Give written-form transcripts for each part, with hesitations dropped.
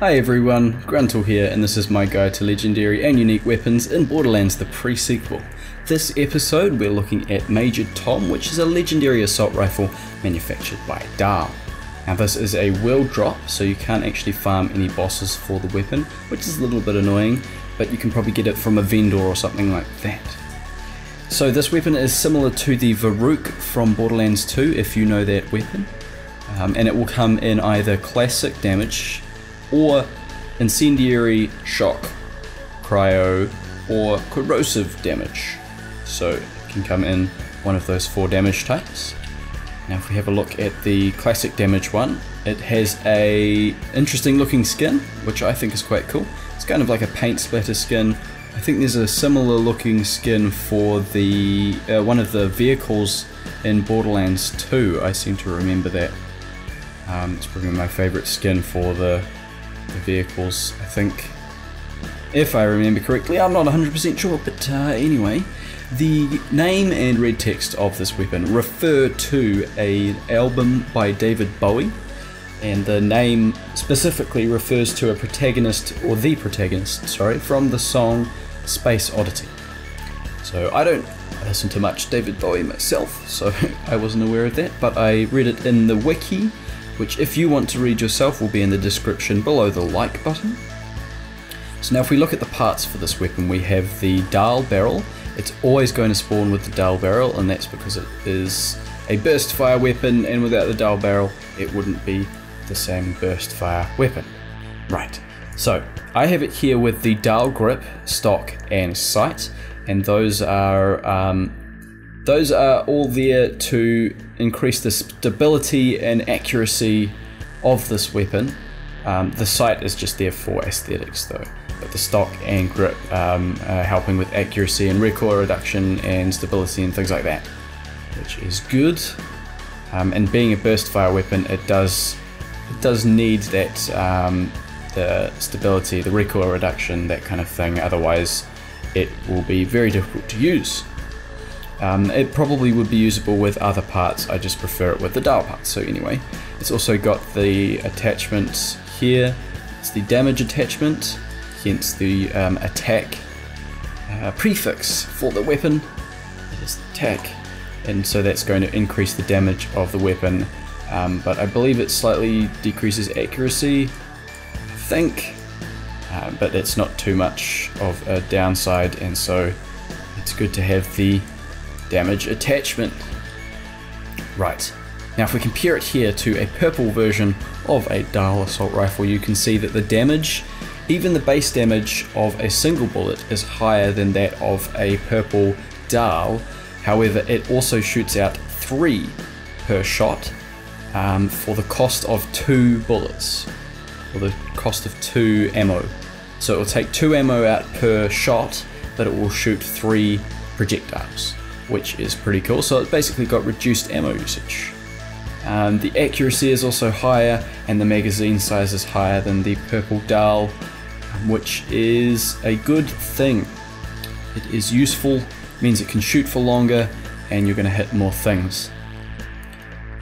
Hi everyone, Gruntle here, and this is my guide to legendary and unique weapons in Borderlands the pre-sequel. This episode we're looking at Major Tom, which is a legendary assault rifle manufactured by Dahl. Now this is a world drop, so you can't actually farm any bosses for the weapon, which is a little bit annoying, but you can probably get it from a vendor or something like that. So this weapon is similar to the Varuk from Borderlands 2, if you know that weapon, and it will come in either classic damage, or incendiary, shock, cryo, or corrosive damage. So it can come in one of those 4 damage types. Now if we have a look at the classic damage one, it has a interesting looking skin, which I think is quite cool. It's kind of like a paint splatter skin. I think there's a similar looking skin for the one of the vehicles in Borderlands 2, I seem to remember that. It's probably my favourite skin for the vehicles, I think, if I remember correctly. I'm not 100% sure, but anyway, the name and red text of this weapon refer to an album by David Bowie, and the name specifically refers to a protagonist, or the protagonist, sorry, from the song Space Oddity. So I don't listen to much David Bowie myself, so I wasn't aware of that, but I read it in the wiki, which if you want to read yourself will be in the description below the like button. So now if we look at the parts for this weapon, we have the Dahl barrel. It's always going to spawn with the Dahl barrel, and that's because it is a burst fire weapon, and without the Dahl barrel it wouldn't be the same burst fire weapon. Right, so I have it here with the Dahl grip, stock and sight, and those are all there to increase the stability and accuracy of this weapon. The sight is just there for aesthetics though, but the stock and grip are helping with accuracy and recoil reduction and stability and things like that, which is good. And being a burst fire weapon, it does need that the stability, the recoil reduction, that kind of thing, otherwise it will be very difficult to use. It probably would be usable with other parts, I just prefer it with the Dahl parts. So anyway, it's also got the attachment here. It's the damage attachment, hence the attack prefix for the weapon. It is attack, and so that's going to increase the damage of the weapon, but I believe it slightly decreases accuracy, I think, but it's not too much of a downside, and so it's good to have the damage attachment. Right, now if we compare it here to a purple version of a Dahl assault rifle, you can see that the damage, even the base damage of a single bullet, is higher than that of a purple Dahl. However, it also shoots out 3 per shot for the cost of 2 bullets, or the cost of 2 ammo. So it will take 2 ammo out per shot, but it will shoot 3 projectiles, which is pretty cool. So it's basically got reduced ammo usage. The accuracy is also higher, and the magazine size is higher than the purple Dahl, which is a good thing. It is useful, means it can shoot for longer, and you're going to hit more things.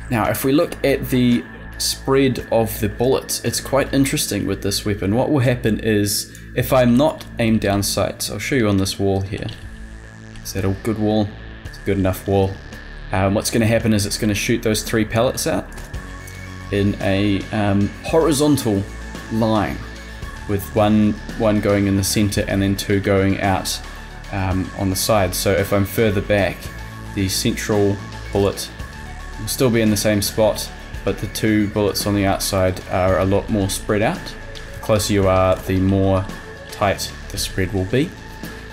Now if we look at the spread of the bullets, it's quite interesting with this weapon. What will happen is, if I'm not aimed down sights, I'll show you on this wall here. Is that a good wall? It's a good enough wall. What's going to happen is it's going to shoot those 3 pellets out in a horizontal line, with one going in the center and then 2 going out on the side. So if I'm further back, the central bullet will still be in the same spot, but the 2 bullets on the outside are a lot more spread out. The closer you are, the more tight the spread will be.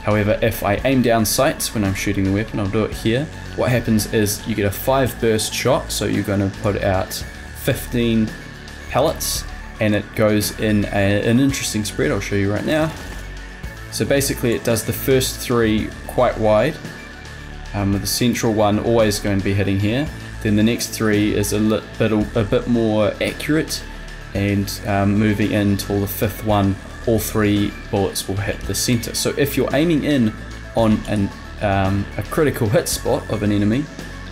However, if I aim down sights when I'm shooting the weapon, I'll do it here, what happens is you get a 5 burst shot, so you're going to put out 15 pellets, and it goes in an interesting spread. I'll show you right now. So basically it does the first 3 quite wide, with the central one always going to be hitting here. Then the next 3 is a bit more accurate, and moving in until the 5th one, all 3 bullets will hit the center. So if you're aiming in on a critical hit spot of an enemy,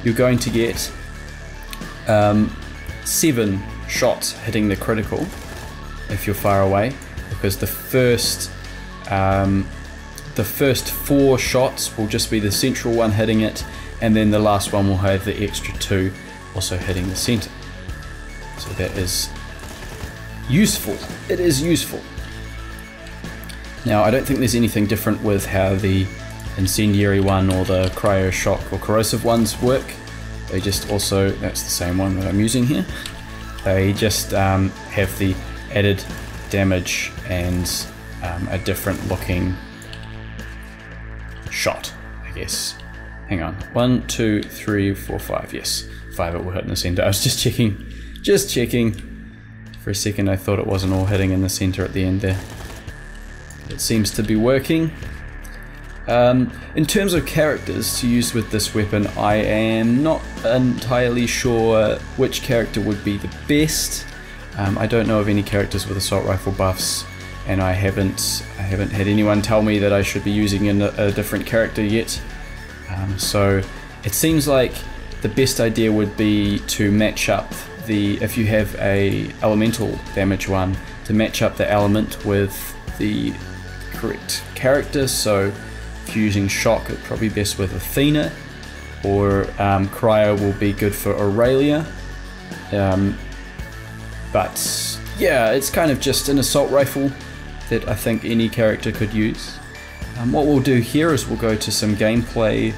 you're going to get 7 shots hitting the critical, if you're far away, because the first 4 shots will just be the central one hitting it, and then the last one will have the extra 2 also hitting the center. So that is useful. It is useful. Now, I don't think there's anything different with how the incendiary one or the cryo shock or corrosive ones work. They just also, that's the same one that I'm using here. They just have the added damage and a different looking shot, I guess. Hang on, 1, 2, 3, 4, 5. Yes, 5 it will hit in the center. I was just checking. For a second I thought it wasn't all hitting in the center at the end there. It seems to be working. In terms of characters to use with this weapon, I am not entirely sure which character would be the best. I don't know of any characters with assault rifle buffs, and I haven't had anyone tell me that I should be using a different character yet. So it seems like the best idea would be to match up if you have a elemental damage one, to match up the element with the correct character. So if you're using shock, it's probably best with Athena, or cryo will be good for Aurelia. But yeah, it's kind of just an assault rifle that I think any character could use. What we'll do here is we'll go to some gameplay,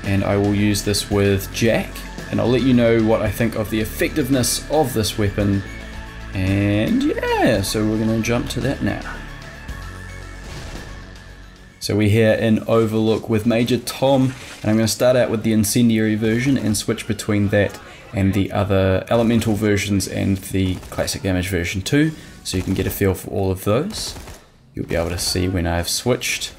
and I will use this with Jack, and I'll let you know what I think of the effectiveness of this weapon. And yeah, so we're going to jump to that now. So we're here in Overlook with Major Tom, and I'm going to start out with the incendiary version and switch between that and the other elemental versions and the classic damage version too, so you can get a feel for all of those. You'll be able to see when I've switched.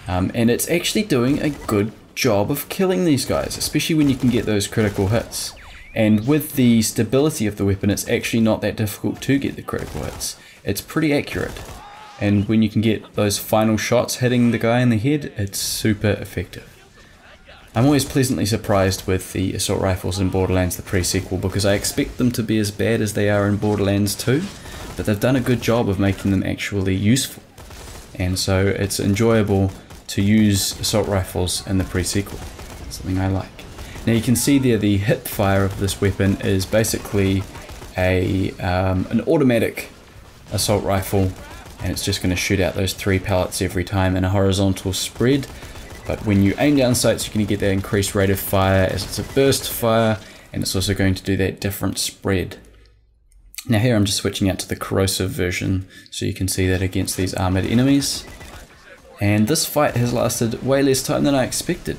And it's actually doing a good job of killing these guys, especially when you can get those critical hits. And with the stability of the weapon, it's actually not that difficult to get the critical hits. It's pretty accurate. And when you can get those final shots hitting the guy in the head, it's super effective. I'm always pleasantly surprised with the assault rifles in Borderlands the pre-sequel, because I expect them to be as bad as they are in Borderlands 2, but they've done a good job of making them actually useful. And so it's enjoyable to use assault rifles in the pre-sequel. Something I like. Now you can see there the Hipfire of this weapon is basically an automatic assault rifle, and it's just going to shoot out those 3 pellets every time in a horizontal spread. But when you aim down sights, you're going to get that increased rate of fire as it's a burst fire, and it's also going to do that different spread. Now here I'm just switching out to the corrosive version so you can see that against these armored enemies. And this fight has lasted way less time than I expected,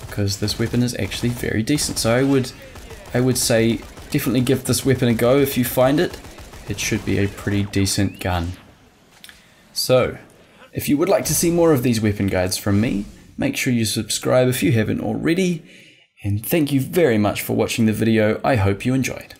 because this weapon is actually very decent. So I would say definitely give this weapon a go if you find it. It should be a pretty decent gun. So if you would like to see more of these weapon guides from me, make sure you subscribe if you haven't already. And thank you very much for watching the video. I hope you enjoyed.